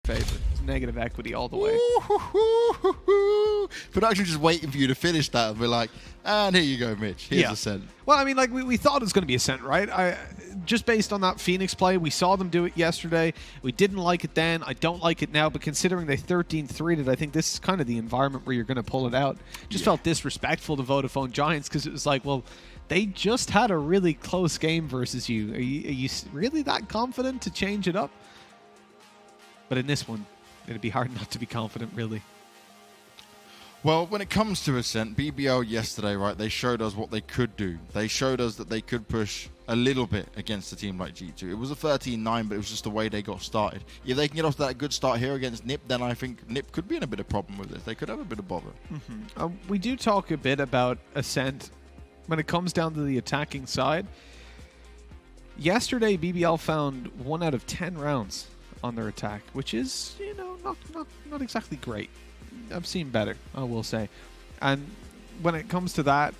favor. It's negative equity all the way. Production just waiting for you to finish that and be like, and here you go, Mitch. Here's Ascent. Well, I mean, like, we thought it was going to be Ascent, right? Just based on that Phoenix play, we saw them do it yesterday. We didn't like it then. I don't like it now, but considering they 13-3'd it, I think this is kind of the environment where you're going to pull it out. Just felt disrespectful to Vodafone Giants because it was like, well, they just had a really close game versus you. Are you really that confident to change it up? But in this one, it'd be hard not to be confident, really. Well, when it comes to Ascent, BBL yesterday, right, they showed us what they could do. They showed us that they could push a little bit against a team like G2. It was a 13-9, but it was just the way they got started. If they can get off to that good start here against NiP, then I think NiP could be in a bit of problem with this. They could have a bit of bother. We do talk a bit about Ascent when it comes down to the attacking side. Yesterday, BBL found 1 out of 10 rounds on their attack, which is, you know, not exactly great. I've seen better, I will say. And when it comes to that,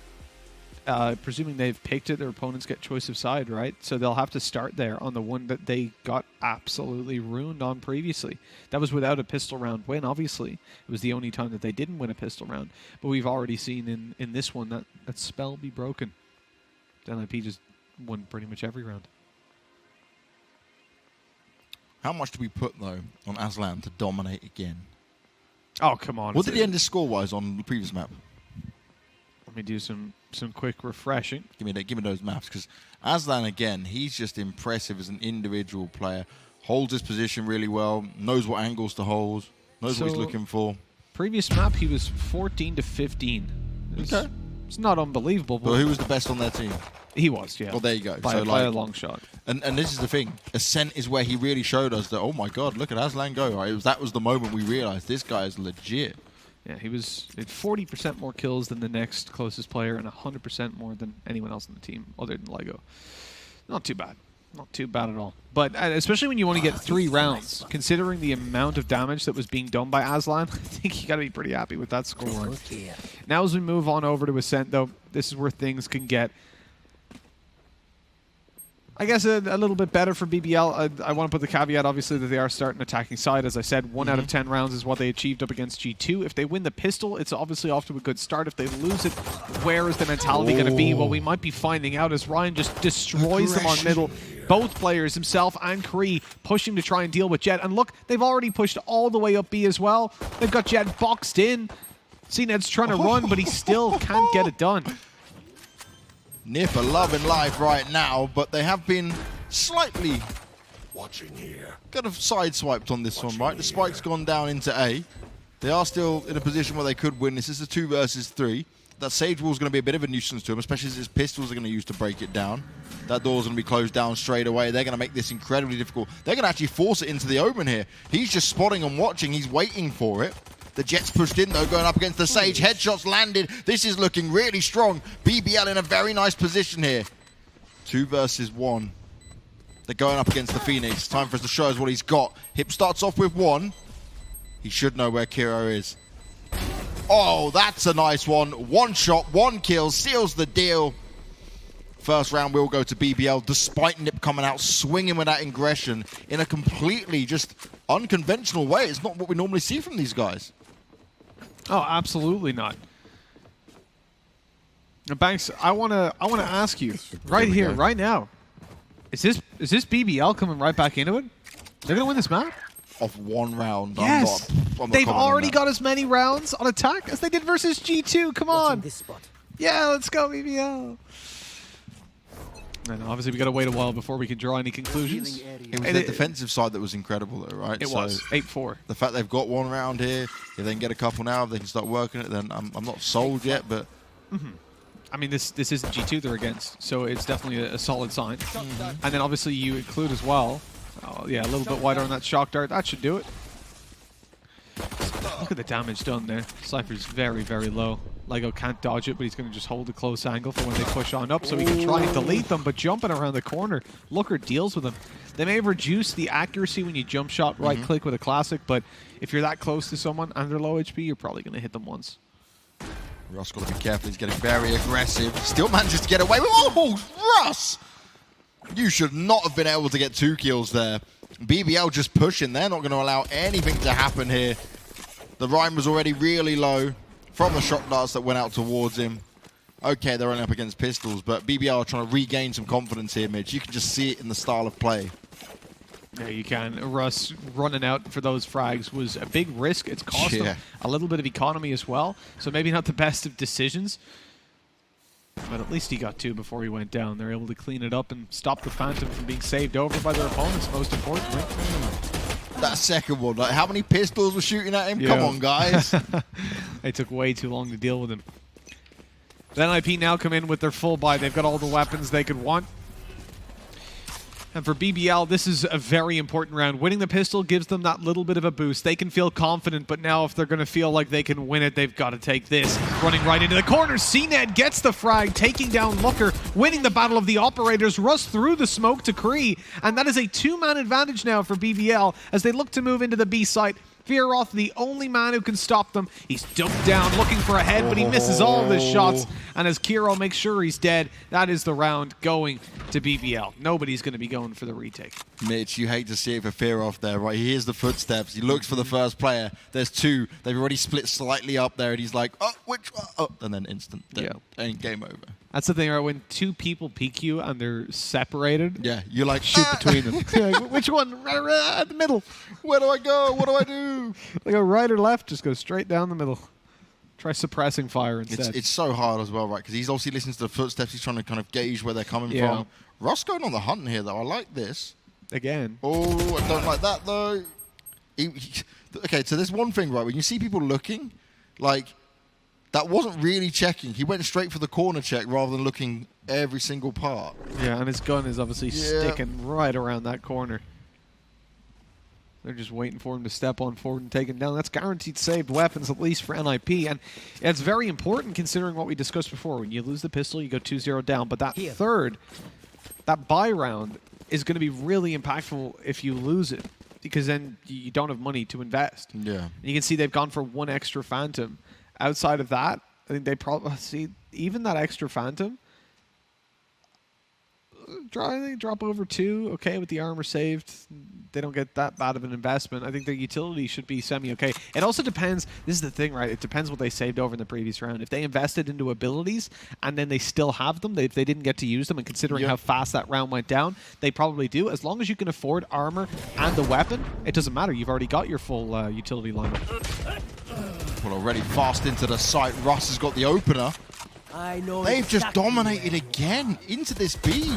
presuming they've picked it, their opponents get choice of side, right? So they'll have to start there on the one that they got absolutely ruined on previously. That was without a pistol round win, obviously. It was the only time that they didn't win a pistol round. But we've already seen in this one that spell be broken. NiP just won pretty much every round. How much do we put, though, on Aslan to dominate again? Oh, come on. What did he end his score-wise on the previous map? Let me do some quick refreshing. Give me those maps, because Aslan, again, he's just impressive as an individual player. Holds his position really well, knows what angles to hold, knows what he's looking for. Previous map, he was 14-15. Okay. It's not unbelievable. But who was the best on their team? He was, yeah. Well, there you go. By a long shot. And this is the thing. Ascent is where he really showed us that, oh my god, look at Aslan go. Right? That was the moment we realized this guy is legit. Yeah, he had 40% more kills than the next closest player and 100% more than anyone else on the team other than LEGOO. Not too bad. Not too bad at all. But especially when you want to get 3 rounds, considering the amount of damage that was being done by Aslan, I think you got to be pretty happy with that scoreline. Now as we move on over to Ascent, though, this is where things can get, I guess, a little bit better for BBL. I want to put the caveat, obviously, that they are starting attacking side. As I said, 1 out of 10 rounds is what they achieved up against G2. If they win the pistol, it's obviously off to a good start. If they lose it, where is the mentality going to be? Well, we might be finding out as Ryan just destroys them on middle. Both players, himself and CREA, pushing to try and deal with Jett. And look, they've already pushed all the way up B as well. They've got Jett boxed in. cNed's trying to run, but he still can't get it done. NiP are loving life right now, but they have been slightly kind of sideswiped on this one, right? The spike's gone down into A. They are still in a position where they could win. This is a 2 versus 3. That Sage Wall's going to be a bit of a nuisance to him, especially as his pistols are going to use to break it down. That door's going to be closed down straight away. They're going to make this incredibly difficult. They're going to actually force it into the Omen here. He's just spotting and watching. He's waiting for it. The Jett's pushed in, though, going up against the Sage. Headshots landed. This is looking really strong. BBL in a very nice position here. 2 versus 1. They're going up against the Phoenix. Time for us to show us what he's got. Hip starts off with 1. He should know where kero is. Oh, that's a nice one. 1 shot, 1 kill, seals the deal. First round will go to BBL, despite NiP coming out swinging with that aggression in a completely just unconventional way. It's not what we normally see from these guys. Oh, absolutely not. Now, Banks, I wanna ask you right here, right now. Is this BBL coming right back into it? They're gonna win this map? Off 1 round. Yes. I'm not They've already got as many rounds on attack as they did versus G2. Come on. Yeah, let's go, BBL. And obviously, we got to wait a while before we can draw any conclusions. It was the defensive side that was incredible, though, right? It was 8-4. The fact they've got 1 round here, if they can get a couple now, if they can start working it, then I'm not sold yet, but... I mean, this isn't G2 they're against, so it's definitely a solid sign. And then obviously you include as well, yeah, a little bit wider on that shock dart. That should do it. Look at the damage done there. Cypher's very, very low. LEGOO can't dodge it, but he's going to just hold a close angle for when they push on up so he can try and delete them, but jumping around the corner, luckeRRR deals with them. They may have reduced the accuracy when you jump shot right-click with a classic, but if you're that close to someone and they're low HP, you're probably going to hit them once. Russ got to be careful. He's getting very aggressive. Still manages to get away with... Oh, Russ! You should not have been able to get 2 kills there. BBL just pushing. They're not going to allow anything to happen here. The Rhyme was already really low from the shot darts that went out towards him. Okay, they're only up against pistols, but BBL are trying to regain some confidence here, Mitch. You can just see it in the style of play. Yeah, you can. Russ running out for those frags was a big risk. It's cost them a little bit of economy as well, so maybe not the best of decisions. But at least he got 2 before he went down. They're able to clean it up and stop the Phantom from being saved over by their opponents, most importantly. That second one, like how many pistols were shooting at him? Yeah. Come on, guys. They took way too long to deal with him. Then NiP now come in with their full buy. They've got all the weapons they could want. And for BBL, this is a very important round. Winning the pistol gives them that little bit of a boost. They can feel confident, but now if they're going to feel like they can win it, they've got to take this. Running right into the corner, cNed gets the frag, taking down luckeRRR, winning the battle of the operators, rush through the smoke to CREA, and that is a 2-man advantage now for BBL as they look to move into the B site. Fearoth, the only man who can stop them. He's dumped down, looking for a head, but he misses all of his shots. And as kero makes sure he's dead, that is the round going to BBL. Nobody's going to be going for the retake. Mitch, you hate to see it for Fearoth there, right? He hears the footsteps. He looks for the first player. There's 2. They've already split slightly up there, and he's like, oh, which one? Oh, and then instant. And game over. That's the thing, right? When 2 people peek you and they're separated, yeah, you're like, shoot between them. Like, which one? At the middle. Where do I go? What do I do? They go right or left, just go straight down the middle. Try suppressing fire instead. It's so hard as well, right? Because he's obviously listening to the footsteps. He's trying to kind of gauge where they're coming from. Russ going on the hunt here, though. I like this. Again. Oh, I don't like that, though. Okay, so there's one thing, right? When you see people looking, like, that wasn't really checking. He went straight for the corner check rather than looking every single part. Yeah, and his gun is obviously sticking right around that corner. They're just waiting for him to step on forward and take him down. That's guaranteed saved weapons, at least for NiP. And it's very important considering what we discussed before. When you lose the pistol, you go 2-0 down. But that third, that buy round, is going to be really impactful if you lose it. Because then you don't have money to invest. Yeah. And you can see they've gone for 1 extra Phantom. Outside of that, I think they probably see even that extra Phantom. They drop over 2, okay, with the armor saved. They don't get that bad of an investment. I think their utility should be semi-okay. It also depends, this is the thing, right? It depends what they saved over in the previous round. If they invested into abilities and then they still have them, if they didn't get to use them, and considering how fast that round went down, they probably do. As long as you can afford armor and the weapon, it doesn't matter. You've already got your full utility lineup. Well, already fast into the site. Russ has got the opener. I know They've just dominated again into this B.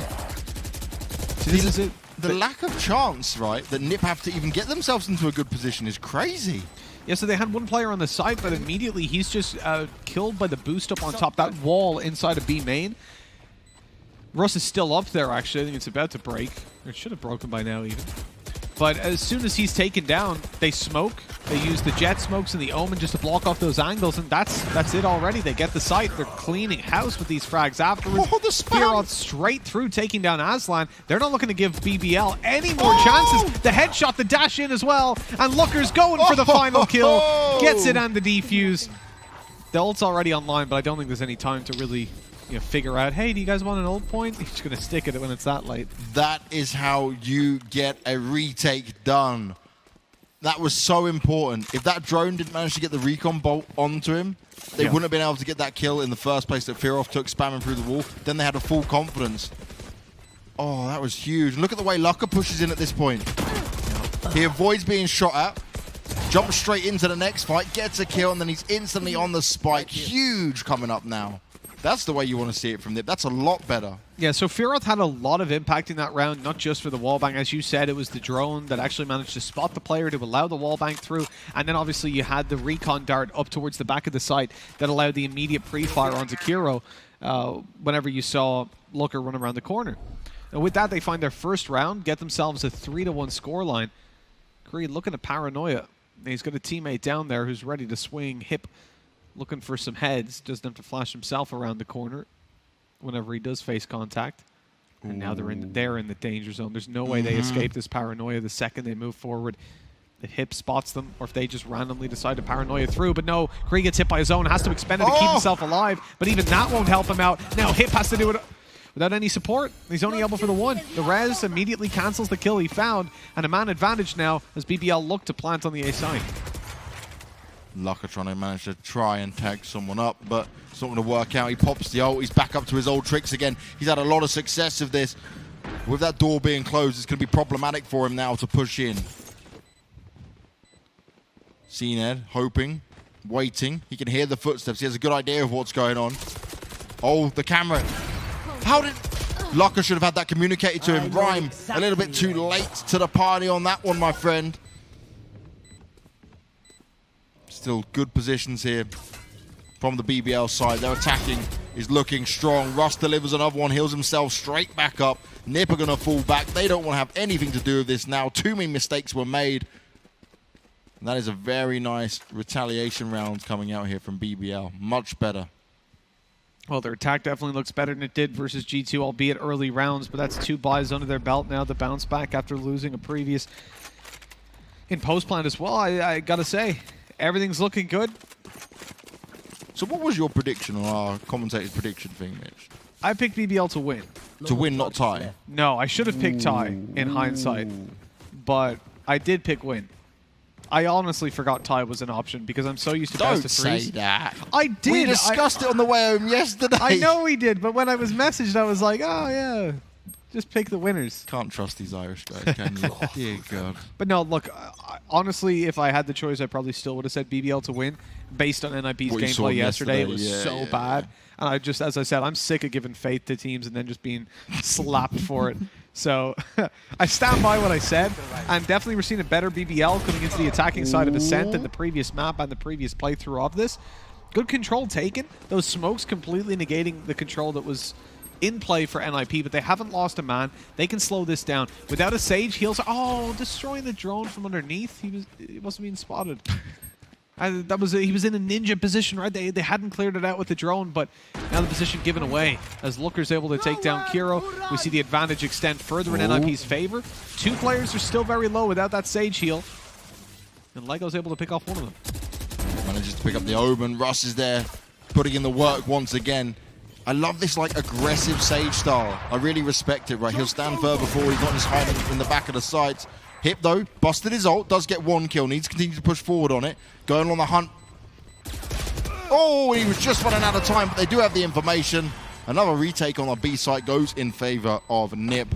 This is it. The lack of chance, right, that NiP have to even get themselves into a good position is crazy. Yeah, so they had 1 player on the site, but immediately he's just killed by the boost up on top. That wall inside of B main. Russ is still up there, actually. I think it's about to break. It should have broken by now, even. But as soon as he's taken down, they smoke. They use the Jett smokes and the Omen just to block off those angles, and that's it already. They get the site. They're cleaning house with these frags afterwards. Oh, the Fearoth straight through, taking down Aslan. They're not looking to give BBL any more chances. The headshot, the dash in as well, and luckeRRR's going for the final kill. Gets it and the defuse. The ult's already online, but I don't think there's any time to really figure out, hey, do you guys want an ult point? He's just going to stick it when it's that late. That is how you get a retake done. That was so important. If that drone didn't manage to get the recon bolt onto him, they wouldn't have been able to get that kill in the first place that Fearoth took, spamming through the wall. Then they had a full confidence. Oh, that was huge. Look at the way luckeRRR pushes in at this point. He avoids being shot at, jumps straight into the next fight, gets a kill, and then he's instantly on the spike. Huge coming up now. That's the way you want to see it from NiP. That's a lot better. Yeah, so Fearoth had a lot of impact in that round, not just for the wallbang. As you said, it was the drone that actually managed to spot the player to allow the wallbang through. And then obviously you had the recon dart up towards the back of the site that allowed the immediate pre-fire onto kero whenever you saw luckeRRR run around the corner. And with that, they find their first round, get themselves a 3-1 scoreline. CREA looking at Paranoia. He's got a teammate down there who's ready to swing hip, looking for some heads. Doesn't have to flash himself around the corner whenever he does face contact. And now they're in the danger zone. There's no way they escape this Paranoia the second they move forward. The hip spots them, or if they just randomly decide to Paranoia through. But no, CREA gets hit by his own, has to expend it to keep himself alive. But even that won't help him out. Now hip has to do it. without any support. He's only able for the one. The res immediately cancels the kill he found, and a man advantage now as BBL look to plant on the A side. luckeRRR trying to manage to try and tag someone up, but it's not going to work out. He pops the ult. He's back up to his old tricks again. He's had a lot of success with this. With that door being closed, it's going to be problematic for him now to push in. cNed hoping, waiting. He can hear the footsteps. He has a good idea of what's going on. Oh, the camera. How did... luckeRRR should have had that communicated to him. Rhyme, a little bit too late to the party on that one, my friend. Still good positions here from the BBL side. Their attacking is looking strong. Russ delivers another one, heals himself straight back up. NiP are going to fall back. They don't want to have anything to do with this now. Too many mistakes were made. And that is a very nice retaliation round coming out here from BBL. Much better. Well, their attack definitely looks better than it did versus G2, albeit early rounds, but that's 2 buys under their belt now. The bounce back after losing a previous in post-plant as well. I gotta say, everything's looking good. So what was your prediction on our commentator's prediction thing, Mitch? I picked BBL to win. To win, not tie? No, I should have picked tie in hindsight, but I did pick win. I honestly forgot tie was an option because I'm so used to best of threes. Don't say that. I did. We discussed it on the way home yesterday. I know we did, but when I was messaged, I was like, oh yeah, just pick the winners. Can't trust these Irish guys, can you? Dear God. But no, look, honestly, if I had the choice, I probably still would have said BBL to win based on NiP's gameplay yesterday. It was so bad. And I just, as I said, I'm sick of giving faith to teams and then just being slapped for it. So I stand by what I said, and definitely we're seeing a better BBL coming into the attacking side of Ascent than the previous map and the previous playthrough of this. Good control taken. Those smokes completely negating the control that was in play for NiP, but they haven't lost a man. They can slow this down. Without a Sage, heals. Oh, destroying the drone from underneath. He wasn't being spotted. He was in a ninja position, right? They hadn't cleared it out with the drone, but now the position given away as luckeRRR's able to take down kero. We see the advantage extend further in NiP's favor. 2 players are still very low without that Sage heal, and LEGOO's able to pick off one of them. Manages to pick up the Omen. Russ is there, putting in the work once again. I love this like aggressive Sage style. I really respect it, right? He'll stand further forward. He's not just hiding in the back of the sides. Hip though, busted his ult, does get 1 kill, needs to continue to push forward on it. Going on the hunt. Oh, he was just running out of time, but they do have the information. Another retake on the B site goes in favor of NiP.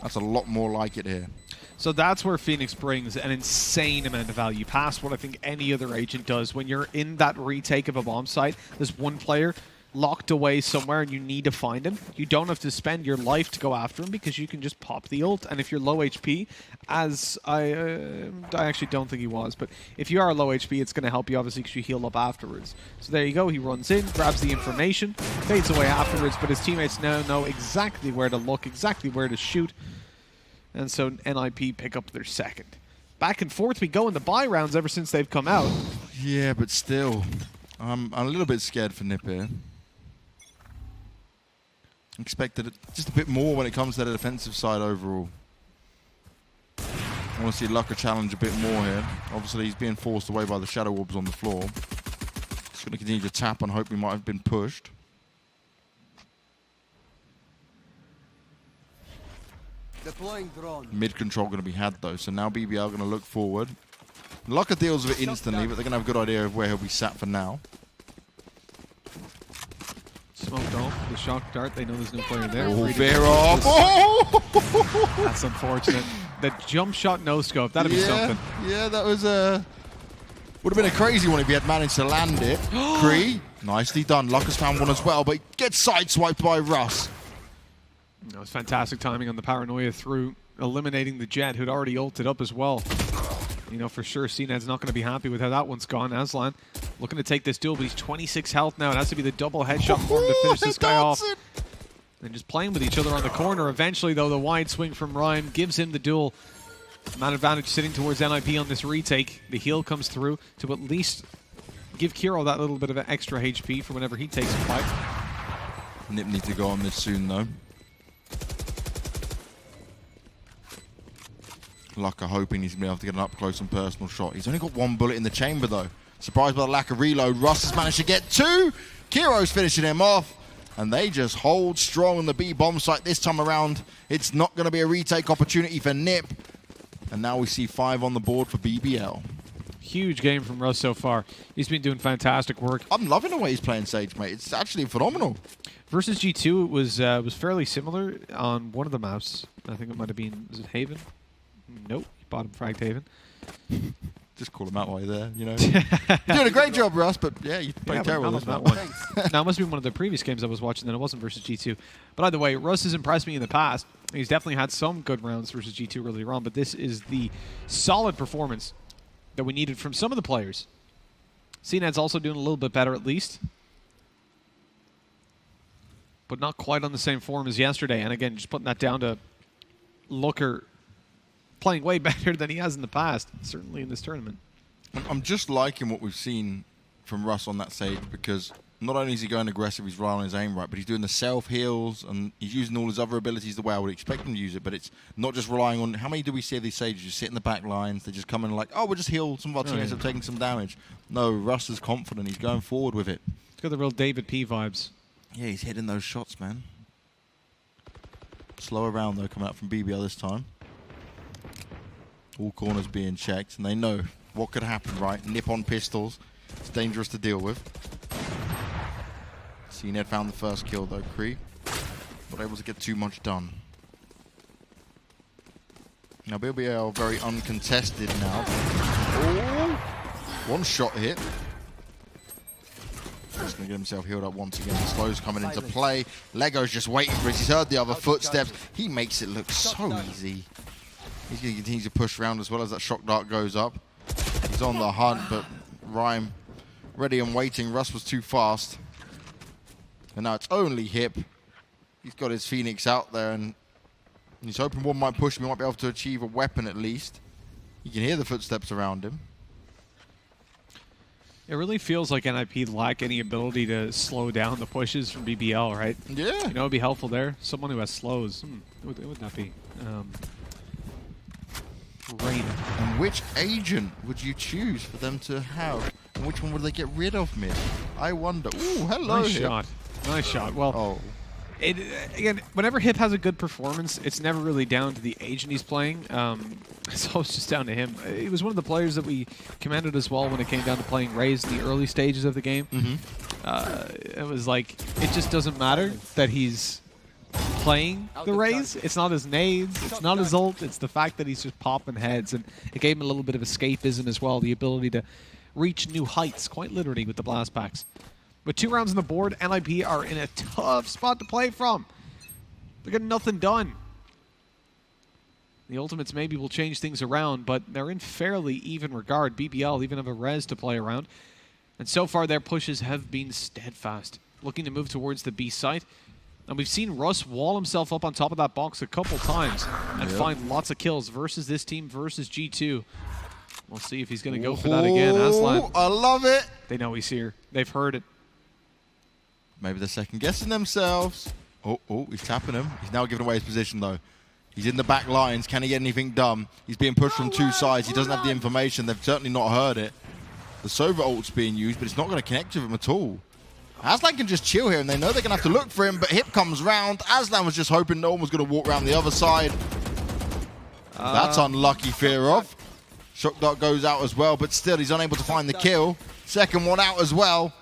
That's a lot more like it here. So that's where Phoenix brings an insane amount of value, past what I think any other agent does. When you're in that retake of a bomb site, there's one player locked away somewhere and you need to find him. You don't have to spend your life to go after him because you can just pop the ult. And if you're low HP, as I actually don't think he was, but if you are low HP, it's going to help you obviously because you heal up afterwards. So there you go. He runs in, grabs the information, fades away afterwards, but his teammates now know exactly where to look, exactly where to shoot. And so NiP pick up their second. Back and forth we go in the buy rounds ever since they've come out. Yeah, but still, I'm a little bit scared for NiP here. Expected just a bit more when it comes to the defensive side overall. I want to see luckeRRR challenge a bit more here. Obviously, he's being forced away by the shadow orbs on the floor. He's going to continue to tap and hope he might have been pushed. Deploying drone. Mid control going to be had though, so now BBL going to look forward. luckeRRR deals with it instantly, but they're going to have a good idea of where he'll be sat for now. Smoked off the shock dart. They know there's no player there. Oh, Fearoth. Oh! That's unfortunate. The jump shot no scope. That'd be something. Yeah, that was would have been a crazy one if he had managed to land it. CREA, nicely done. luckeRRR's found one as well, but he gets sideswiped by Russ. That was fantastic timing on the paranoia through eliminating the Jett, who'd already ulted up as well. You know, for sure, cNed's not going to be happy with how that one's gone. Aslan looking to take this duel, but he's 26 health now. It has to be the double headshot for him to finish this guy off. And just playing with each other on the corner. Eventually, though, the wide swing from Rhyme gives him the duel. Man advantage sitting towards NiP on this retake. The heal comes through to at least give kero that little bit of an extra HP for whenever he takes a fight. NiP needs to go on this soon, though. luckeRRR hoping he's going to be able to get an up-close and personal shot. He's only got 1 bullet in the chamber, though. Surprised by the lack of reload. Russ has managed to get 2. kero's finishing him off. And they just hold strong on the B bomb site this time around. It's not going to be a retake opportunity for NiP. And now we see 5 on the board for BBL. Huge game from Russ so far. He's been doing fantastic work. I'm loving the way he's playing Sage, mate. It's actually phenomenal. Versus G2, it was fairly similar on one of the maps. I think it might have been, was it Haven? Nope, bottom fragged Haven. Just call him out while you're there, you know. You're doing a great job, Russ, but yeah, you played terrible this that one. Now, it must be one of the previous games I was watching that it wasn't versus G2. But either way, Russ has impressed me in the past. He's definitely had some good rounds versus G2 earlier on, but this is the solid performance that we needed from some of the players. cNed's also doing a little bit better at least, but not quite on the same form as yesterday. And again, just putting that down to luckeRRR playing way better than he has in the past, certainly in this tournament. I'm just liking what we've seen from Russ on that Sage, because not only is he going aggressive, he's relying on his aim right, but he's doing the self-heals and he's using all his other abilities the way I would expect him to use it. But it's not just relying on, how many do we see of these Sages just sit in the back lines, they just come in like, oh, we'll just heal, some of our teammates have taken some damage. No, Russ is confident, he's going forward with it. He's got the real David P vibes. Yeah, he's hitting those shots, man. Slower round though, coming out from BBL this time. All corners being checked, and they know what could happen, right? NiP on pistols. It's dangerous to deal with. cNed found the first kill, though. CREA not able to get too much done. Now, BBL very uncontested now. Oh! One shot hit. Just going to get himself healed up once again. The slow's coming into play. LEGOO's just waiting for it. He's heard the other footsteps. He makes it look so easy. He's going to continue to push around as well as that shock dart goes up. He's on the hunt, but Rhyme ready and waiting. Russ was too fast. And now it's only Hip. He's got his Phoenix out there, and he's hoping one might push him. He might be able to achieve a weapon at least. You can hear the footsteps around him. It really feels like NiP lack any ability to slow down the pushes from BBL, right? Yeah. You know, it'd be helpful there. Someone who has slows. It would not be. Rain. And which agent would you choose for them to have? And which one would they get rid of mid? I wonder. Ooh, hello. Nice Hip. shot. Nice shot. Well, again, whenever Hip has a good performance, it's never really down to the agent he's playing. It's always just down to him. He was one of the players that we commended as well when it came down to playing Raze in the early stages of the game. It was like, it just doesn't matter that he's playing the Raze. It's not his nades, it's not his ult, it's the fact that he's just popping heads, and it gave him a little bit of escapism as well, the ability to reach new heights, quite literally, with the blast packs. With 2 rounds on the board, NiP are in a tough spot to play from. They're getting nothing done. The Ultimates maybe will change things around, but they're in fairly even regard. BBL even have a res to play around. And so far, their pushes have been steadfast, looking to move towards the B site. And we've seen Russ wall himself up on top of that box a couple times and find lots of kills versus this team versus G2. We'll see if he's going to go for that again. Aslan, I love it. they know he's here. They've heard it. Maybe they're second guessing themselves. Oh, he's tapping him. He's now giving away his position though. He's in the back lines. Can he get anything done? He's being pushed from 2 sides. He doesn't have the information. They've certainly not heard it. The Sova ult's being used, but it's not going to connect with him at all. Aslan can just chill here, and they know they're going to have to look for him, but Hip comes round. Aslan was just hoping no one was going to walk around the other side. That's unlucky, Fearoth. Shock dart goes out as well, but still he's unable to find the kill. Second one out as well.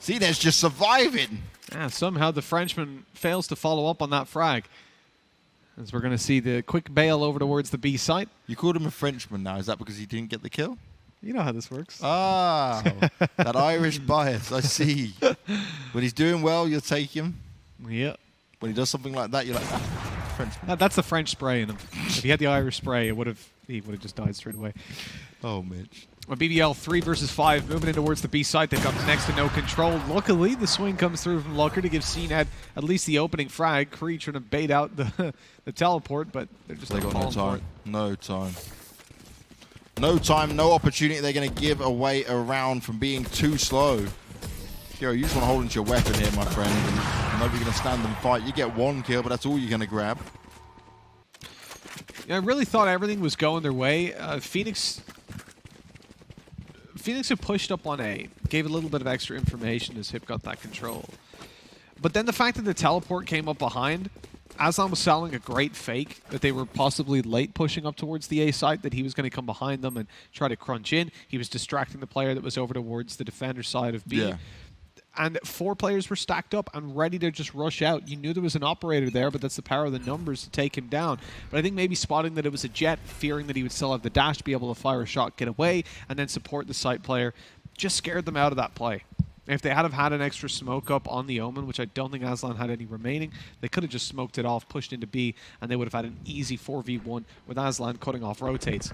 cNed's just surviving. Somehow the Frenchman fails to follow up on that frag. As we're going to see the quick bail over towards the B site. You called him a Frenchman now. Is that because he didn't get the kill? You know how this works. Ah, that Irish bias, I see. When he's doing well, you'll take him. Yeah. When he does something like that, you're like, Frenchman. That's the French spray in him. If he had the Irish spray, he would have just died straight away. Oh, Mitch. Well, BBL 3 versus 5, moving in towards the B side. They've got next to no control. Luckily, the swing comes through from luckeRRR to give cNed at least the opening frag. CREA trying to bait out the teleport, but they're just They got no time. No time. No time, no opportunity. They're going to give away a round from being too slow. Kero, you just want to hold into your weapon here, my friend. And nobody's going to stand and fight. You get 1 kill, but that's all you're going to grab. Yeah, I really thought everything was going their way. Phoenix had pushed up on A, gave a little bit of extra information as Hip got that control. But then the fact that the teleport came up behind, Aslan was selling a great fake that they were possibly late pushing up towards the A side, that he was going to come behind them and try to crunch in. He was distracting the player that was over towards the defender side of B. Yeah. And 4 players were stacked up and ready to just rush out. You knew there was an operator there, but that's the power of the numbers to take him down. But I think maybe spotting that it was a Jett, fearing that he would still have the dash to be able to fire a shot, get away, and then support the site player, just scared them out of that play. If they had have had an extra smoke up on the Omen, which I don't think Aslan had any remaining, they could have just smoked it off, pushed into B, and they would have had an easy 4v1 with Aslan cutting off rotates.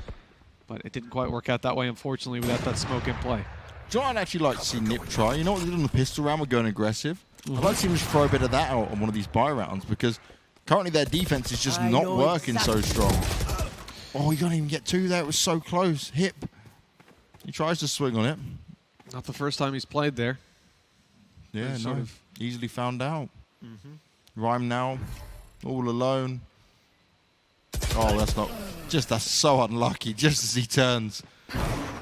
But it didn't quite work out that way, unfortunately, without that smoke in play. Do you know what I'd actually like to see NiP try? You know what they did on the pistol round with going aggressive? I'd like to see them just throw a bit of that out on one of these buy rounds, because currently their defense is just not working so strong. Oh, you can't even get 2 there. It was so close. Hip. He tries to swing on it. Not the first time he's played there. Yeah, no. Easily found out. Rhyme now. All alone. Oh, that's not... That's so unlucky, just as he turns.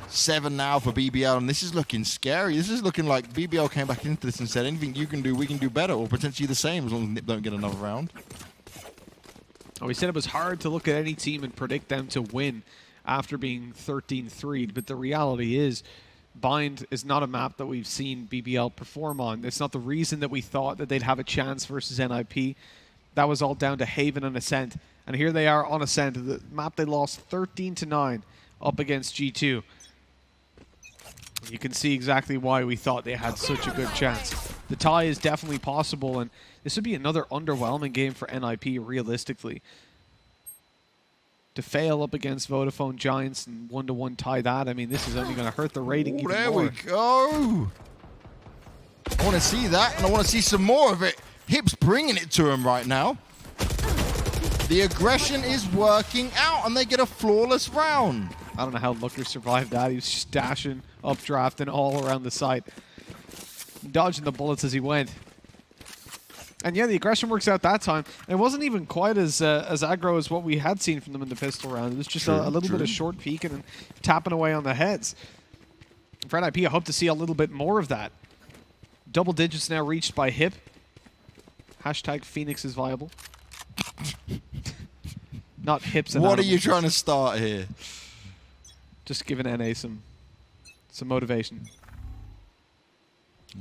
7 now for BBL, and this is looking scary. This is looking like BBL came back into this and said, anything you can do, we can do better, or potentially the same, as long as NiP don't get another round. Oh, we said it was hard to look at any team and predict them to win after being 13-3'd, but the reality is, Bind is not a map that we've seen BBL perform on. It's not the reason that we thought that they'd have a chance versus NiP. That was all down to Haven and Ascent. And here they are on Ascent, the map they lost 13-9 up against G2. You can see exactly why we thought they had such a good chance. The tie is definitely possible, and this would be another underwhelming game for NiP, realistically. To fail up against Vodafone Giants and 1-1 tie that, I mean, this is only going to hurt the rating even there more. We go. I want to see that, and I want to see some more of it. Hip's bringing it to him right now. The aggression is working out, and they get a flawless round. I don't know how luckeRRR survived that. He was just dashing, updrafting all around the site, dodging the bullets as he went. And yeah, the aggression works out that time. And it wasn't even quite as aggro as what we had seen from them in the pistol round. It was just a little bit of short peeking and tapping away on the heads. For NiP, I hope to see a little bit more of that. Double digits now reached by Hip. Hashtag Phoenix is viable. Not Hips and What animals. are you trying to start here? Just giving NA some motivation.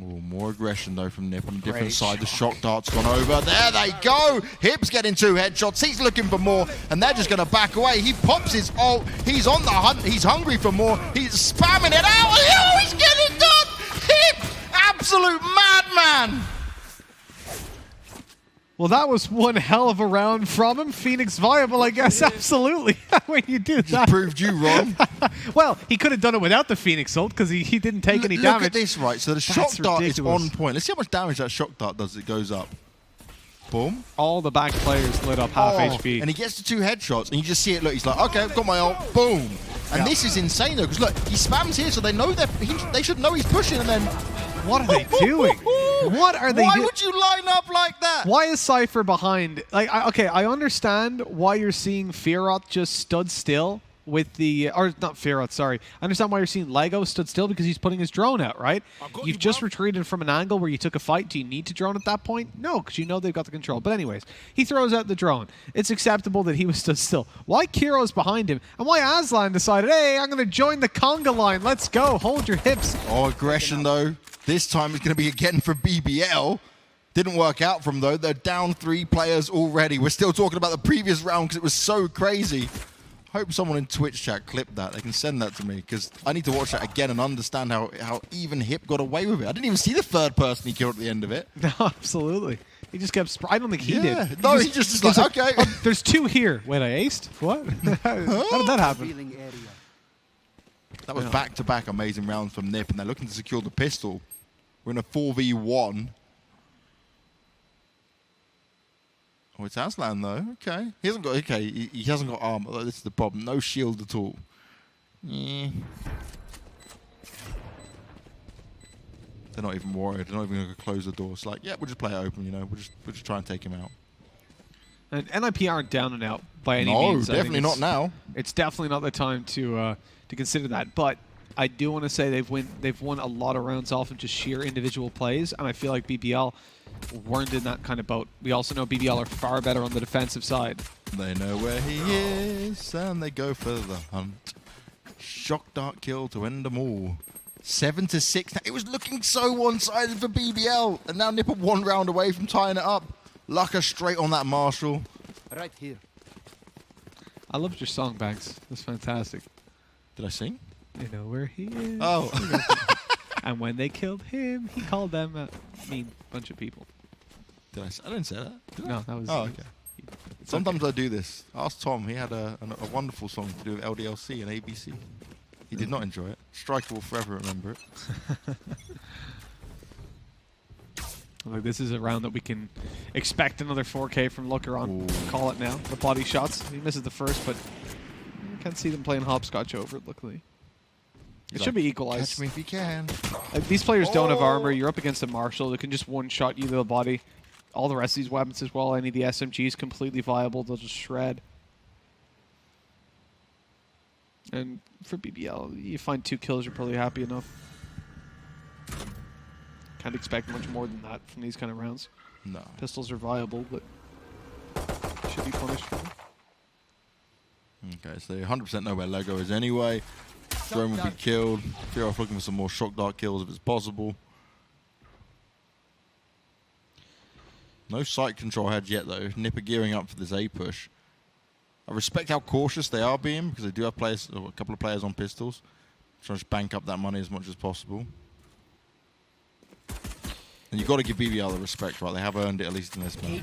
Oh, more aggression, though, from NiP on a different side. The shock dart's gone over. There they go. Hip's getting 2 headshots. He's looking for more, and they're just going to back away. He pops his ult. He's on the hunt. He's hungry for more. He's spamming it out. Oh, he's getting done. Hip, absolute madman. Well, that was one hell of a round from him. Phoenix viable, I guess. Absolutely. When you do Just that. proved you wrong. Well, he could have done it without the Phoenix ult because he didn't take any damage. Look at this, right? So the shock dart ridiculous. is on point. Let's see how much damage that shock dart does as it goes up. Boom. All the back players lit up half HP. And he gets the 2 headshots, and you just see it. Look, he's like, okay, I've got my ult. Boom. And this is insane, though, because look, he spams here, so they know that they should know he's pushing, and then... What are they doing? What are they doing? Why would you line up like that? Why is Cypher behind? Like, okay, I understand why you're seeing Fearoth just stood still with the... Or, not Fearoth, sorry. I understand why you're seeing LEGOO stood still because he's putting his drone out, right? You've just retreated from an angle where you took a fight. Do you need to drone at that point? No, because you know they've got the control. But anyways, he throws out the drone. It's acceptable that he was stood still. Why kero's behind him? And why Aslan decided, hey, I'm going to join the conga line. Let's go. Hold your hips. Oh, aggression, though. This time it's going to be again for BBL. Didn't work out from, though. They're down 3 players already. We're still talking about the previous round because it was so crazy. Hope someone in Twitch chat clipped that. They can send that to me because I need to watch that again and understand how even Hip got away with it. I didn't even see the 3rd person he killed at the end of it. No, absolutely. He just kept... I don't think he did. No, he just like, okay. Oh, there's 2 here. Wait, I aced? What? How did that happen? Revealing area. That was back-to-back amazing rounds from NiP, and they're looking to secure the pistol. We're in a 4v1. Oh, it's Aslan, though. Okay. He hasn't got... Okay, he hasn't got armor. This is the problem. No shield at all. Yeah. They're not even worried. They're not even going to close the door. It's like, yeah, we'll just play it open, you know. We'll just try and take him out. And NiP aren't down and out by any means. No, definitely not now. It's definitely not the time to consider that. But I do want to say they've won a lot of rounds off of just sheer individual plays, and I feel like BBL weren't in that kind of boat. We also know BBL are far better on the defensive side. They know where he is, and they go for the hunt. Shock dart kill to end them all. 7-6. It was looking so one-sided for BBL, and now NiP are 1 round away from tying it up. luckeRRR straight on that Marshall. Right here. I loved your song, Banks. That's fantastic. Did I sing? They know where he is. Oh. And when they killed him, he called them a mean bunch of people. I didn't say that. Did I? No, that was... Oh, okay. Sometimes I do this. Ask Tom. He had a wonderful song to do with LDLC and ABC. He did not enjoy it. Striker will forever remember it. Look, this is a round that we can expect another 4K from luckeRRR on. Ooh. Call it now. The body shots. He misses the first, but you can't see them playing hopscotch over it, luckily. It should be equalized. Catch me if you can. These players don't have armor. You're up against a Marshall that can just one-shot you to the body. All the rest of these weapons as well. Any of the SMGs completely viable. They'll just shred. And for BBL, you find 2 kills, you're probably happy enough. Can't expect much more than that from these kind of rounds. No. Pistols are viable, but should be punished for them. Okay, so they 100% know where LEGOO is anyway. Drone will be killed. Fearoth looking for some more shock dart kills if it's possible. No sight control had yet though. NiP are gearing up for this A push. I respect how cautious they are being because they do have players, or a couple of players on pistols. Trying to just bank up that money as much as possible. And you've got to give BBL the respect, right? They have earned it at least in this match.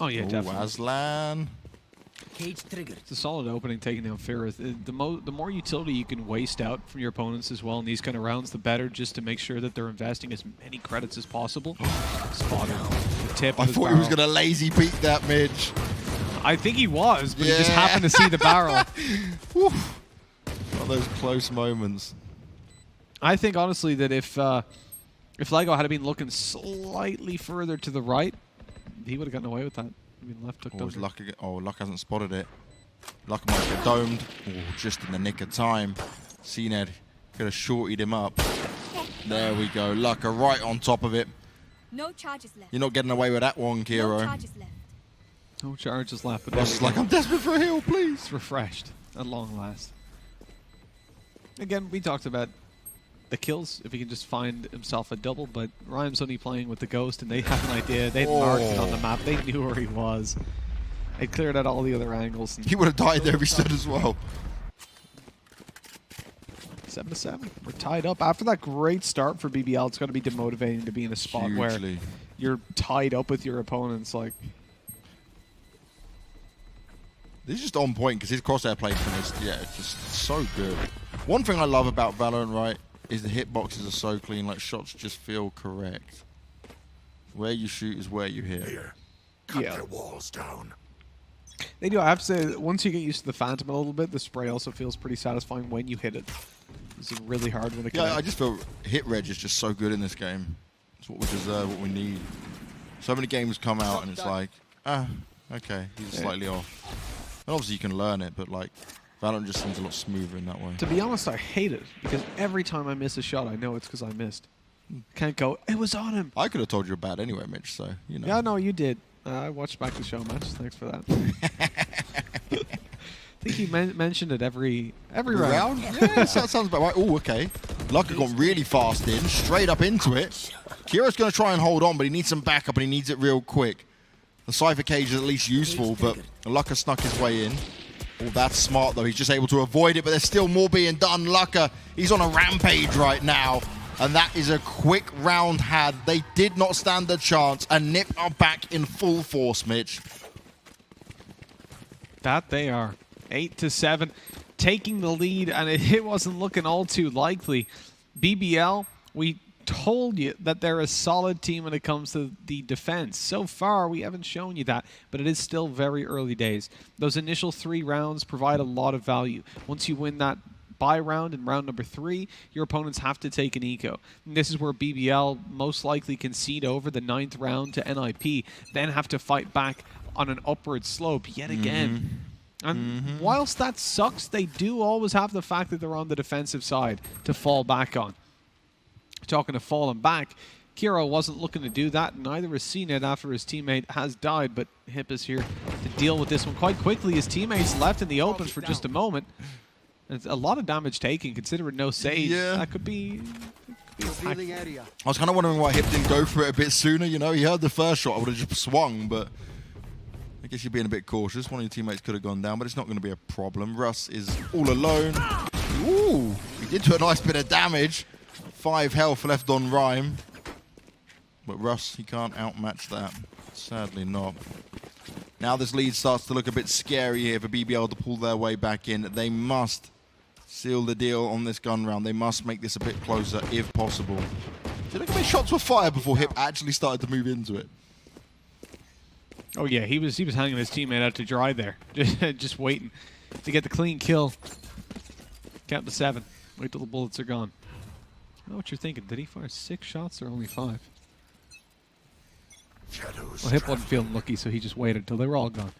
Oh yeah, Ooh, definitely. Aslan. Cage triggered. It's a solid opening taking down Fearoth. The more utility you can waste out from your opponents as well in these kind of rounds, the better, just to make sure that they're investing as many credits as possible. Spotted. The tip I of his thought he was barrel. going to lazy peek that Midge. I think he was, but he just happened to see the barrel. One of those close moments. I think honestly that if LEGOO had been looking slightly further to the right, he would have gotten away with that. I mean, left hook luckeRRR under. Luck hasn't spotted it. Luck might get domed. Oh, just in the nick of time. cNed could have shortied him up. There we go. luckeRRR right on top of it. No charges left. You're not getting away with that one, No kero. charges left. No charges left, but Russ is like, I'm desperate for a heal, please. it's refreshed at long last. Again, we talked about the kills, if he can just find himself a double, but Rhyme's only playing with the Ghost, and they had an idea. They had marked it on the map. They knew where he was. They cleared out all the other angles. And He would have died there if he stood as well. 7-7. We're tied up. After that great start for BBL, it's going to be demotivating to be in a spot where Hugely. you're tied up with your opponents. Like, This is just on point because his crosshair placement is, it's just so good. One thing I love about Valorant, right, is the hitboxes are so clean. Like, shots just feel correct. Where you shoot is where you hit. Here, cut Yeah. their walls down. they do. I have to say, that once you get used to the Phantom a little bit, the spray also feels pretty satisfying when you hit it. It's really hard when it Yeah, I connects. just feel hit reg is just so good in this game. It's what we deserve, what we need. So many games come out and it's like, okay, he's slightly off. And obviously you can learn it, but like, Valorant just seems a lot smoother in that way. To be honest, I hate it because every time I miss a shot, I know it's because I missed. Can't go, it was on him. I could have told you were bad anyway, Mitch, so, you know. Yeah, no, you did. I watched back the show match. Thanks for that. I think you mentioned it every round. Yeah, that sounds about right. Oh, okay. luckeRRR gone really fast in, straight up into it. kero's going to try and hold on, but he needs some backup and he needs it real quick. The Cypher cage is at least useful, but luckeRRR snuck his way in. Oh, that's smart, though. He's just able to avoid it, but there's still more being done. luckeRRR, he's on a rampage right now. And that is a quick round had. They did not stand a chance. And NiP are back in full force, Mitch. That they are. 8-7, taking the lead, and it wasn't looking all too likely. BBL, we told you that they're a solid team when it comes to the defense. So far, we haven't shown you that, but it is still very early days. Those initial 3 rounds provide a lot of value. Once you win that bye round in round number 3, your opponents have to take an eco. And this is where BBL most likely concede over the 9th round to NiP, then have to fight back on an upward slope yet again. And whilst that sucks, they do always have the fact that they're on the defensive side to fall back on. Talking of falling back, kero wasn't looking to do that, neither is cNed after his teammate has died, but Hip is here to deal with this one quite quickly. His teammates left in the open for just a moment. It's a lot of damage taken, considering no Sage. Yeah. That could be Area. I was kind of wondering why Hip didn't go for it a bit sooner. You know, he heard the first shot, I would have just swung, but I guess you're being a bit cautious. One of your teammates could have gone down, but it's not going to be a problem. Russ is all alone. Ooh, he did do a nice bit of damage. 5 health left on Rhyme. But Russ, he can't outmatch that. Sadly not. Now this lead starts to look a bit scary here for BBL to pull their way back in. They must seal the deal on this gun round. They must make this a bit closer if possible. Did look how many shots were fired before Hip actually started to move into it? Oh yeah, he was hanging his teammate out to dry there, just waiting to get the clean kill. Count to 7. Wait till the bullets are gone. I know what you're thinking. Did he fire 6 shots or only 5? Well, Hip wasn't feeling lucky, so he just waited until they were all gone.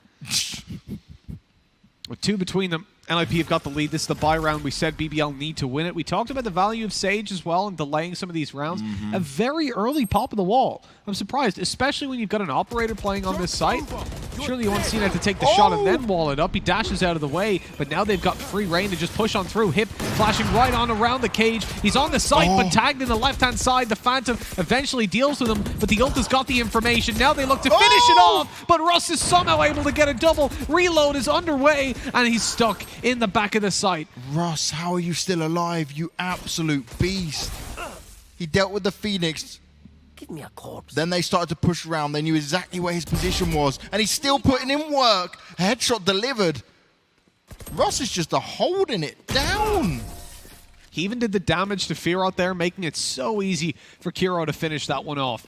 With 2 between them, NiP have got the lead. This is the buy round. We said BBL need to win it. We talked about the value of Sage as well and delaying some of these rounds. A very early pop of the wall. I'm surprised, especially when you've got an operator playing on this site. Surely you want cNed to take the shot and then wall it up. He dashes out of the way, but now they've got free reign to just push on through. Hip flashing right on around the cage. He's on the site, but tagged in the left-hand side. The Phantom eventually deals with him, but the ult has got the information. Now they look to finish it off, but Russ is somehow able to get a double. Reload is underway, and he's stuck in the back of the site. Russ, how are you still alive, you absolute beast? He dealt with the Phoenix. Give me a corpse. Then they started to push around. They knew exactly where his position was. And he's still putting in work. A headshot delivered. Russ is just holding it down. He even did the damage to Fearoth there, making it so easy for kero to finish that one off.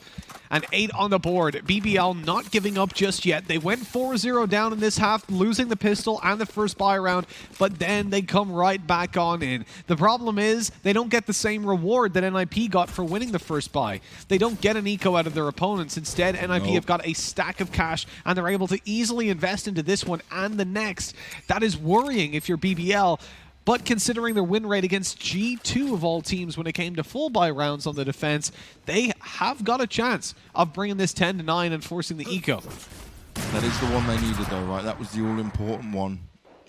And 8 on the board. BBL not giving up just yet. They went 4-0 down in this half, losing the pistol and the first buy round, but then they come right back on in. The problem is they don't get the same reward that NiP got for winning the first buy. They don't get an eco out of their opponents. Instead, NiP have got a stack of cash, and they're able to easily invest into this one and the next. That is worrying if you're BBL. But considering their win rate against G2 of all teams when it came to full buy rounds on the defense, they have got a chance of bringing this 10-9 and forcing the eco. That is the one they needed though, right? That was the all-important one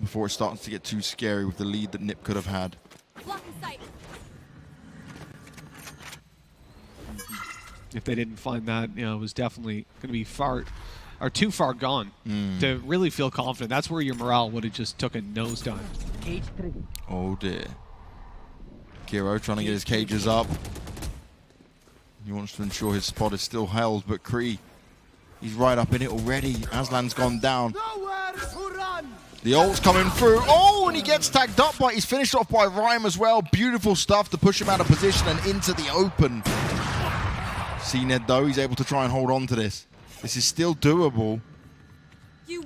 before it starts to get too scary with the lead that NiP could have had. If they didn't find that, you know, it was definitely going to be too far gone to really feel confident. That's where your morale would have just took a nosedive. Cage triggered. Oh dear. kero trying to get his cages up. He wants to ensure his spot is still held, but CREA, he's right up in it already. Aslan's gone down. Nowhere to run. The ult's coming through. Oh, and he gets tagged up, but he's finished off by Rhyme as well. Beautiful stuff to push him out of position and into the open. cNed though, he's able to try and hold on to this. This is still doable.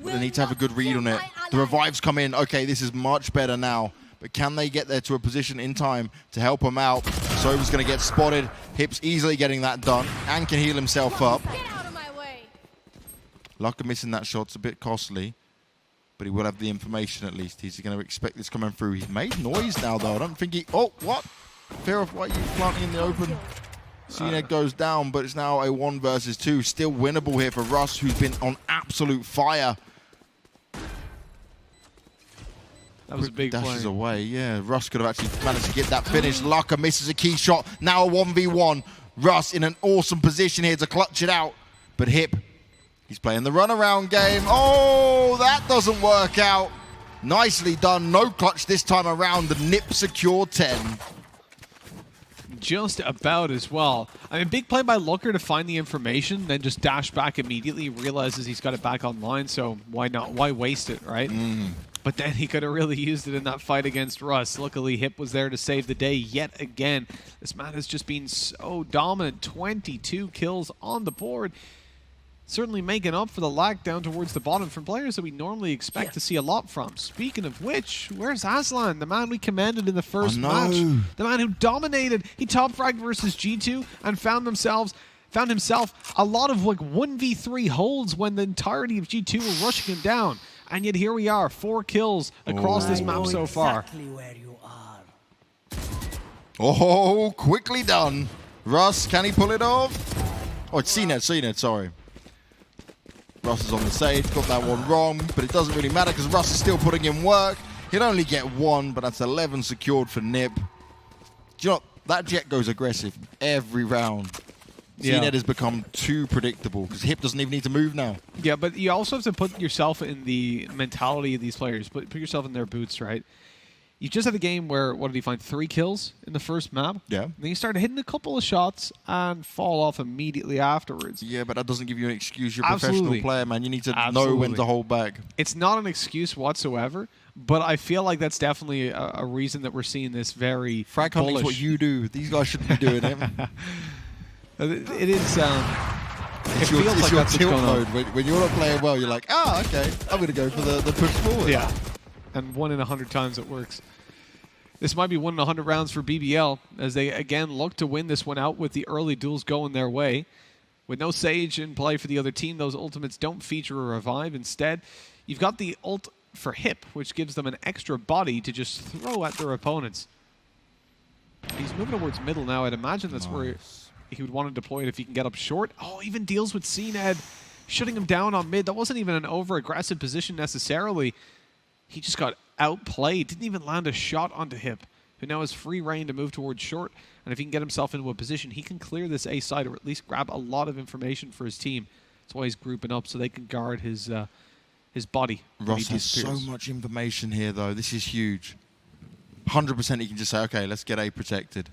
But they need to have a good read on it. The revives come in. Okay, this is much better now. But can they get there to a position in time to help him out? Sova's going to get spotted. Hip's easily getting that done and can heal himself up. Get out of my way. luckeRRR missing that shot's a bit costly. But he will have the information at least. He's going to expect this coming through. He's made noise now, though. I don't think he... Oh, what? Fearoth, why are you planting in the open? cNed goes down, but it's now a 1 versus 2. Still winnable here for Russ, who's been on absolute fire. That was a big dashes play. away. Yeah, Russ could have actually managed to get that finish. luckeRRR misses a key shot. Now a 1v1. Russ in an awesome position here to clutch it out. But Hip, he's playing the runaround game. Oh, that doesn't work out. Nicely done. No clutch this time around. The NiP secure 10. Just about as well. I mean, big play by luckeRRR to find the information, then just dash back immediately, realizes he's got it back online, so why not? Why waste it, right? But then he could have really used it in that fight against Russ. Luckily, Hip was there to save the day yet again. This man has just been so dominant. 22 kills on the board. Certainly making up for the lag down towards the bottom from players that we normally expect to see a lot from. Speaking of which, where's Aslan, the man we commanded in the first match? The man who dominated. He top fragged versus G2 and found himself a lot of like 1v3 holds when the entirety of G2 were rushing him down. And yet here we are, 4 kills across this map so far. Exactly where you are. Oh, quickly done. Russ, can he pull it off? Oh, it's cNed, sorry. Russ is on the stage, got that one wrong, but it doesn't really matter because Russ is still putting in work. He'll only get 1, but that's 11 secured for NiP. Do you know what? That Jett goes aggressive every round. Yeah. cNed has become too predictable because Hip doesn't even need to move now. Yeah, but you also have to put yourself in the mentality of these players. Put yourself in their boots, right? You just had a game where, what did he find? 3 kills in the first map? Yeah. Then you started hitting a couple of shots and fall off immediately afterwards. Yeah, but that doesn't give you an excuse. You're a Absolutely. professional player, man. You need to Absolutely. know when to hold back. It's not an excuse whatsoever, but I feel like that's definitely a reason that we're seeing this very Frag hunting's bullish. what you do. These guys shouldn't be doing it. It is. It's it your, feels it's like your that's what's tilt going on. mode. When you're not playing well, you're like, oh, okay, I'm going to go for the push forward. Yeah. And 1 in 100 times it works. This might be 1 in 100 rounds for BBL as they again look to win this one out with the early duels going their way. With no Sage in play for the other team, those ultimates don't feature a revive. Instead, you've got the ult for Hip, which gives them an extra body to just throw at their opponents. He's moving towards middle now. I'd imagine that's where he would want to deploy it if he can get up short. Oh, even deals with cNed, shutting him down on mid. That wasn't even an over-aggressive position necessarily. He just got outplayed. Didn't even land a shot onto Hip, who now has free reign to move towards short. And if he can get himself into a position, he can clear this A side or at least grab a lot of information for his team. That's why he's grouping up so they can guard his body. Ross has so much information here, though. This is huge. 100% he can just say, okay, let's get A protected.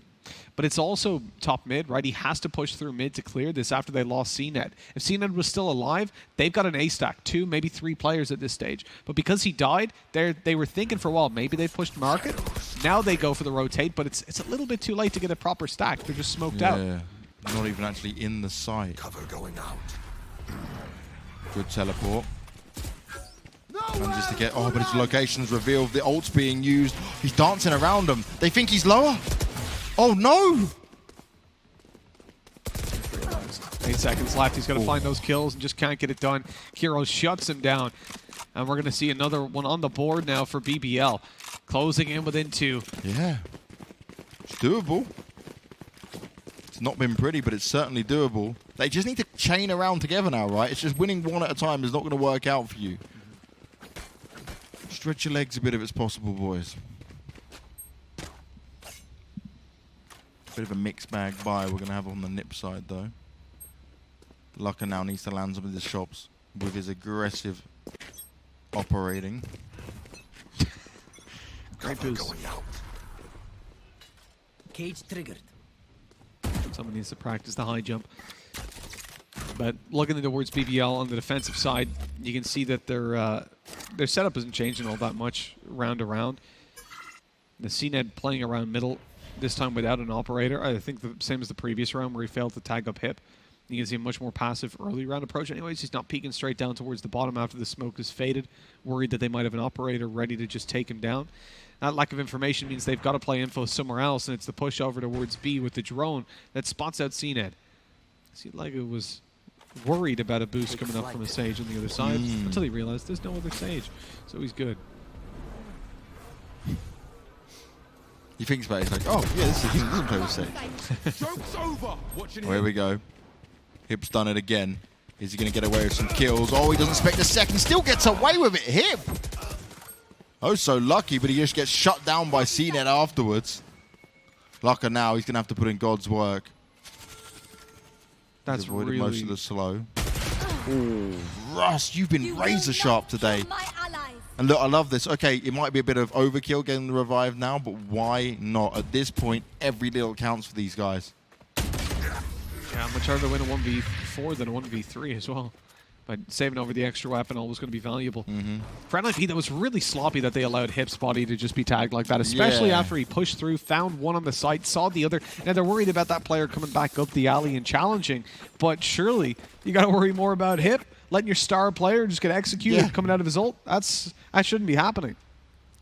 But it's also top mid, right? He has to push through mid to clear this after they lost cNed. If cNed was still alive, they've got an A stack, 2, maybe 3 players at this stage. But because he died, they were thinking for a while, maybe they pushed market. Now they go for the rotate, but it's a little bit too late to get a proper stack. They're just smoked out. Yeah, not even actually in the site. Cover going out. Good teleport. Manages to get, oh, but his location's revealed. The ult's being used. He's dancing around them. They think he's lower. Oh, no! 8 seconds left. He's got to find those kills and just can't get it done. Kero shuts him down. And we're going to see another one on the board now for BBL. Closing in within 2. Yeah. It's doable. It's not been pretty, but it's certainly doable. They just need to chain around together now, right? It's just winning 1 at a time is not going to work out for you. Stretch your legs a bit if it's possible, boys. Bit of a mixed bag buy we're going to have on the NiP side, though. luckeRRR now needs to land some of his shots with his aggressive operating. Great boost. Cage triggered. Someone needs to practice the high jump. But looking towards BBL on the defensive side, you can see that their setup isn't changing all that much round to round. The cNed playing around middle, this time without an operator. I think the same as the previous round where he failed to tag up Hip. You can see a much more passive early round approach. Anyways, he's not peeking straight down towards the bottom after the smoke is faded, worried that they might have an operator ready to just take him down. That lack of information means they've got to play info somewhere else, and it's the push over towards B with the drone that spots out cNed. See, LEGOO was worried about a boost coming up from a Sage on the other side until he realized there's no other Sage, so he's good. He thinks about it, he's like, oh, yeah, this doesn't play with Sage. Joke's over. Watching Oh, here we go. Hip's done it again. Is he going to get away with some kills? Oh, he doesn't expect a second. Still gets away with it. Hip! Oh, so lucky, but he just gets shut down by cNed afterwards. luckeRRR now, he's going to have to put in God's work. That's Avoided really most of the slow. Ooh, Russ, you've been razor sharp today. And look, I love this. Okay, it might be a bit of overkill getting the revive now, but why not? At this point, every little counts for these guys. Yeah, much harder to win a 1v4 than a 1v3 as well. But saving over the extra weapon always going to be valuable. For NiP, that was really sloppy that they allowed Hip's body to just be tagged like that, especially after he pushed through, found one on the site, saw the other. Now they're worried about that player coming back up the alley and challenging, but surely you got to worry more about Hip, letting your star player just get executed coming out of his ult. That shouldn't be happening.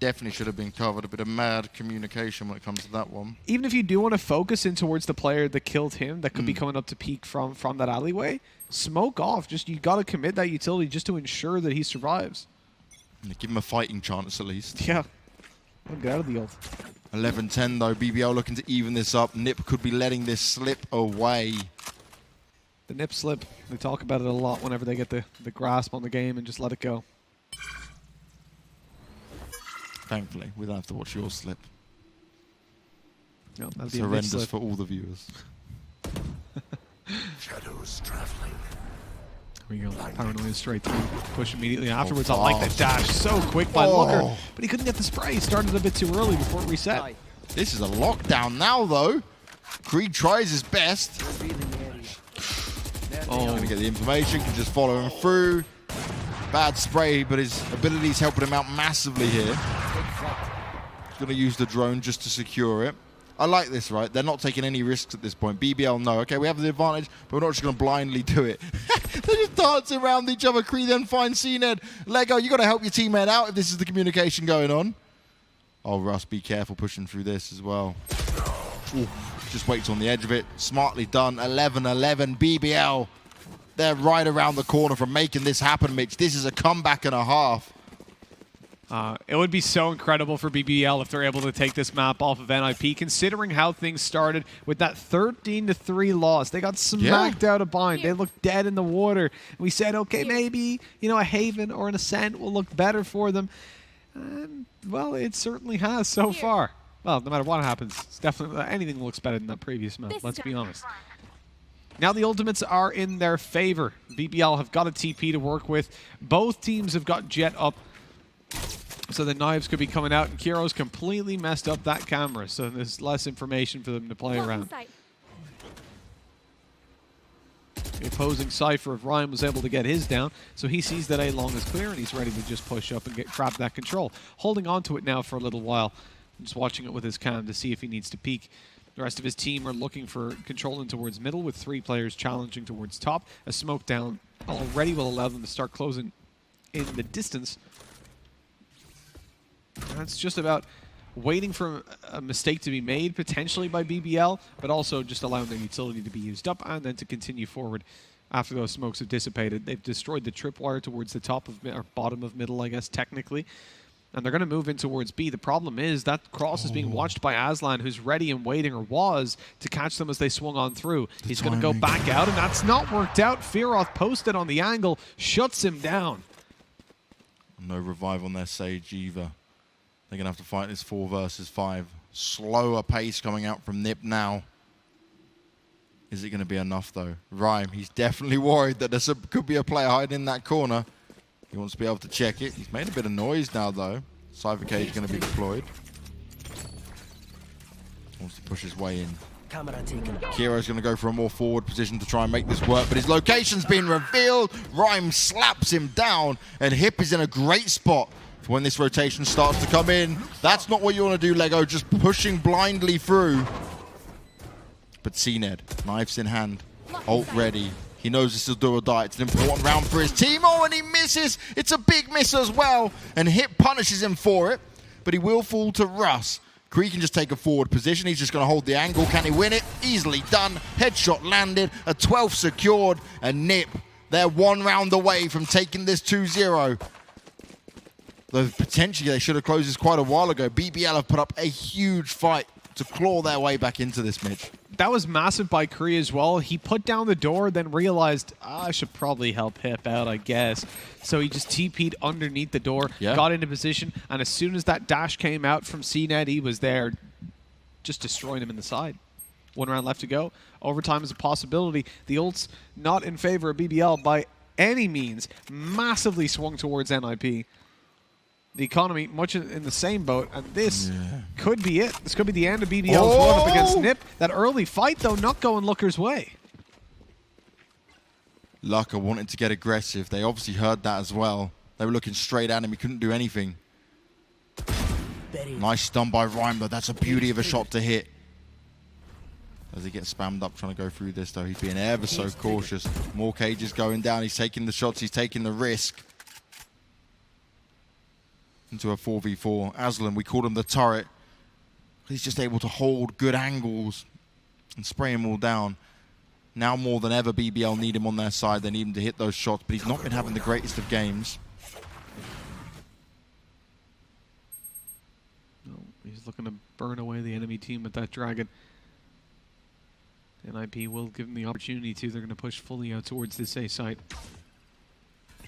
Definitely should have been covered. A bit of mad communication when it comes to that one. Even if you do want to focus in towards the player that killed him, that could be coming up to peek from that alleyway, smoke off. Just you got to commit that utility just to ensure that he survives. Give him a fighting chance at least. Yeah. Get out of the ult. 11-10 though. BBL looking to even this up. NiP could be letting this slip away. The NiP slip, they talk about it a lot whenever they get the grasp on the game and just let it go. Thankfully, we don't have to watch your slip. No, that'd It's be a horrendous mid-slip. for all the viewers. Shadows traveling. There we go. Paranoia straight through. Push immediately afterwards. Oh, I like the dash. So quick by Oh. luckeRRR. But he couldn't get the spray. He started a bit too early before it reset. Aye. This is a lockdown now, though. Creed tries his best. Revealing area. There they Oh. are. Gonna get the information, can just follow him through. Bad spray, but his ability's helping him out massively here. Take flight. He's gonna use the drone just to secure it. I like this, right? They're not taking any risks at this point. BBL, no. Okay, we have the advantage, but we're not just gonna blindly do it. They're just dancing around each other. CREA then finds cNed. LEGOO, you gotta help your teammate out if this is the communication going on. Oh, Russ, be careful pushing through this as well. Ooh, just waits on the edge of it. Smartly done. 11-11 BBL. They're right around the corner from making this happen, Mitch. This is a comeback and a half. It would be so incredible for BBL if they're able to take this map off of NiP, considering how things started with that 13-3 loss. They got smacked out of bind. They looked dead in the water. We said, okay, maybe, you know, a Haven or an Ascent will look better for them. And, well, it certainly has so far. Well, no matter what happens, it's definitely anything looks better than that previous map, let's be honest. Now the ultimates are in their favor. BBL have got a TP to work with. Both teams have got Jett up, so the knives could be coming out, and kero's completely messed up that camera, so there's less information for them to play around. The opposing Cypher of Ryan was able to get his down, so he sees that A long is clear, and he's ready to just push up and grab that control. Holding on to it now for a little while, just watching it with his cam to see if he needs to peek. The rest of his team are looking for control in towards middle, with 3 players challenging towards top. A smoke down already will allow them to start closing in the distance. That's just about waiting for a mistake to be made, potentially by BBL, but also just allowing their utility to be used up and then to continue forward after those smokes have dissipated. They've destroyed the tripwire towards the top of or bottom of middle, I guess, technically. And they're going to move in towards B. The problem is that cross is being watched by Aslan, who's ready and waiting, or was, to catch them as they swung on through. He's going to go back out, and that's not worked out. Fearoth posted on the angle, shuts him down. No revive on their Sage either. They're going to have to fight this 4 versus 5. Slower pace coming out from NiP now. Is it going to be enough, though? Rhyme, he's definitely worried that there could be a player hiding in that corner. He wants to be able to check it. He's made a bit of noise now, though. Cypher cage going to be deployed. Wants to push his way in. Camera taken. kero's going to go for a more forward position to try and make this work, but his location's been revealed. Rhyme slaps him down, and Hip is in a great spot for when this rotation starts to come in. That's not what you want to do, LEGOO, just pushing blindly through. But cNed, knives in hand, ult ready. He knows this will do or die. It's an important round for his team. Oh, and he misses. It's a big miss as well. And Hip punishes him for it, but he will fall to Russ. CREA can just take a forward position. He's just going to hold the angle. Can he win it? Easily done. Headshot landed. A 12 secured. And NiP, they're 1 round away from taking this 2-0. Though potentially they should have closed this quite a while ago. BBL have put up a huge fight to claw their way back into this, Mitch. That was massive by CREA as well. He put down the door, then realized, I should probably help Hip out, I guess. So he just TP'd underneath the door, got into position, and as soon as that dash came out from cNed, he was there just destroying him in the side. 1 round left to go. Overtime is a possibility. The ult's not in favor of BBL by any means. Massively swung towards NiP. The economy much in the same boat, and this could be it. This could be the end of BBL's run up against NiP. That early fight, though, not going luckeRRR's way. luckeRRR wanted to get aggressive. They obviously heard that as well. They were looking straight at him. He couldn't do anything. Nice stun by Rhyme, though. That's a beauty of a shot to hit. As he gets spammed up trying to go through this, though, he's being ever so cautious. More cages going down. He's taking the shots. He's taking the risk. Into a 4v4. Aslan, we called him the turret. He's just able to hold good angles and spray him all down. Now more than ever, BBL need him on their side. They need him to hit those shots, but he's not been having the greatest of games. He's looking to burn away the enemy team with that dragon. NiP will give them the opportunity to. They're going to push fully out towards this A site.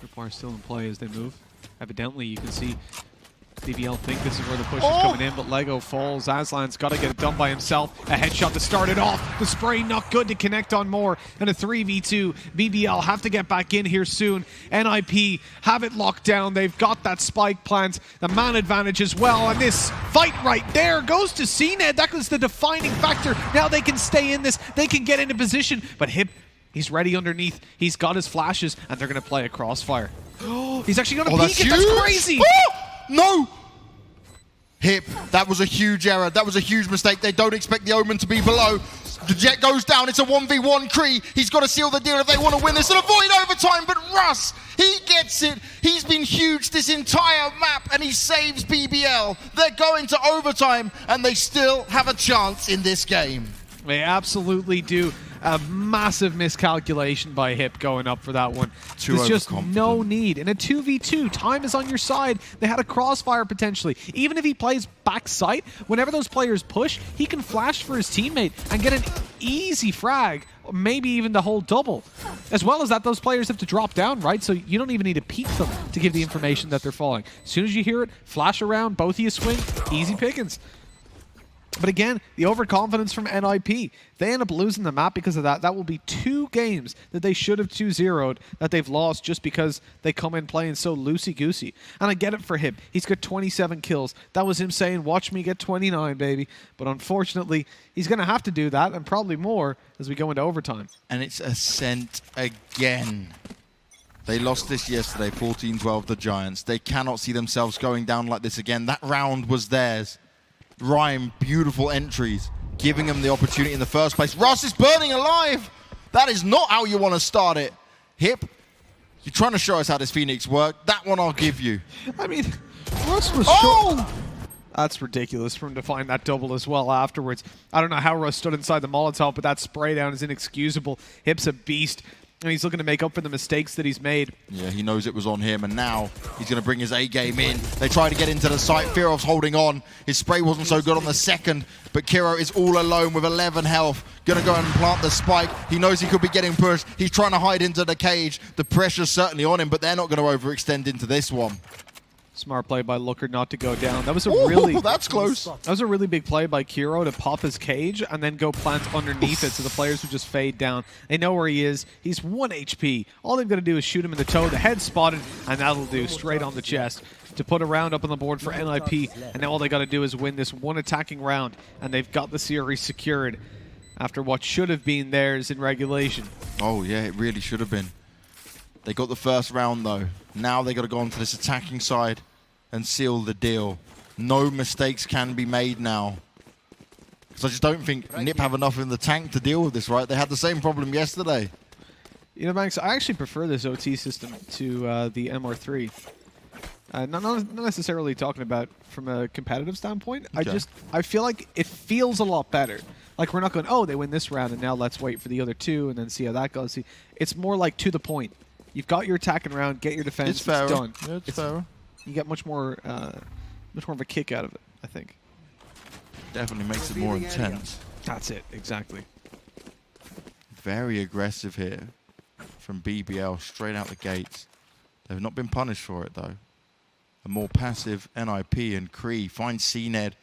Tripwire still in play as they move. Evidently, you can see BBL think this is where the push is coming in, but LEGOO falls. Aslan's got to get it done by himself. A headshot to start it off. The spray not good to connect on more. And a 3v2. BBL have to get back in here soon. NiP have it locked down. They've got that spike plant. The man advantage as well. And this fight right there goes to cNed. That was the defining factor. Now they can stay in this. They can get into position. But Hip, he's ready underneath. He's got his flashes, and they're going to play a crossfire. He's actually going to peek it. That's crazy. No! Hip, that was a huge error. That was a huge mistake. They don't expect the Omen to be below. The Jett goes down. It's a 1v1 CREA. He's got to seal the deal if they want to win this and avoid overtime. But Russ, he gets it. He's been huge this entire map, and he saves BBL. They're going to overtime, and they still have a chance in this game. They absolutely do. A massive miscalculation by Hip going up for that one. There's just no need. In a 2v2, time is on your side. They had a crossfire potentially. Even if he plays backside, whenever those players push, he can flash for his teammate and get an easy frag, maybe even the whole double. As well as that, those players have to drop down, right? So you don't even need to peek them to give the information that they're falling. As soon as you hear it, flash around, both of you swing, easy pickings. But again, the overconfidence from NiP. They end up losing the map because of that. That will be 2 games that they should have 2-0'd that they've lost just because they come in playing so loosey-goosey. And I get it for him. He's got 27 kills. That was him saying, watch me get 29, baby. But unfortunately, he's going to have to do that and probably more as we go into overtime. And it's Ascent again. They lost this yesterday, 14-12, the Giants. They cannot see themselves going down like this again. That round was theirs. Rhyme, beautiful entries, giving them the opportunity in the first place. Russ is burning alive. That is not how you want to start it. Hip, you're trying to show us how this Phoenix worked. That one I'll give you. I mean, Russ was short. That's ridiculous for him to find that double as well afterwards. I don't know how Russ stood inside the Molotov, but that spray down is inexcusable. Hip's a beast. And he's looking to make up for the mistakes that he's made. Yeah, he knows it was on him, and now he's going to bring his A-game in. They try to get into the site. Fearoth's holding on. His spray wasn't so good on the second, but kero is all alone with 11 health. Going to go and plant the spike. He knows he could be getting pushed. He's trying to hide into the cage. The pressure's certainly on him, but they're not going to overextend into this one. Smart play by luckeRRR not to go down. That was a really that's close. That was a really big play by kero to pop his cage and then go plant underneath it so the players would just fade down. They know where he is. He's 1 HP. All they've got to do is shoot him in the toe. The head spotted, and that'll do straight on the chest to put a round up on the board for NiP. And now all they got to do is win this one attacking round, and they've got the series secured after what should have been theirs in regulation. Oh yeah, it really should have been. They got the first round though. Now they got to go onto this attacking side and seal the deal. No mistakes can be made now. Because I just don't think NiP have enough in the tank to deal with this, right? They had the same problem yesterday. You know, Banks, I actually prefer this OT system to the MR3. Not necessarily talking about from a competitive standpoint. Okay. I feel like it feels a lot better. Like we're not going, oh, they win this round and now let's wait for the other 2 and then see how that goes. See, it's more like to the point. You've got your attacking round, get your defense, It's fair. done. Yeah, it's fair. You get much more of a kick out of it, I think. Definitely makes it more intense. That's it, exactly. Very aggressive here from BBL, straight out the gates. They've not been punished for it, though. A more passive NiP and CREA find cNed.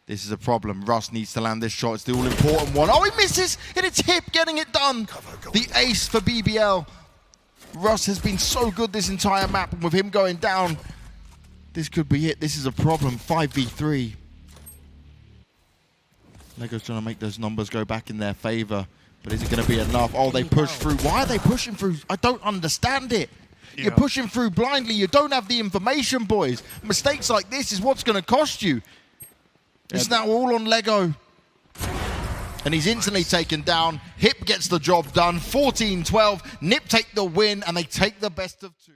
This is a problem. Russ needs to land this shot. It's the all-important one. Oh, he misses! And it's Hip getting it done. The ace for BBL. Russ has been so good this entire map, and with him going down, this could be it. This is a problem. 5v3. LEGOO's trying to make those numbers go back in their favor, but is it going to be enough? Oh, they push through. Why are they pushing through? I don't understand it. Yeah. You're pushing through blindly. You don't have the information, boys. Mistakes like this is what's going to cost you. It's now all on LEGOO. And he's instantly taken down. Hip gets the job done. 14-12. NiP take the win, and they take the best of 2.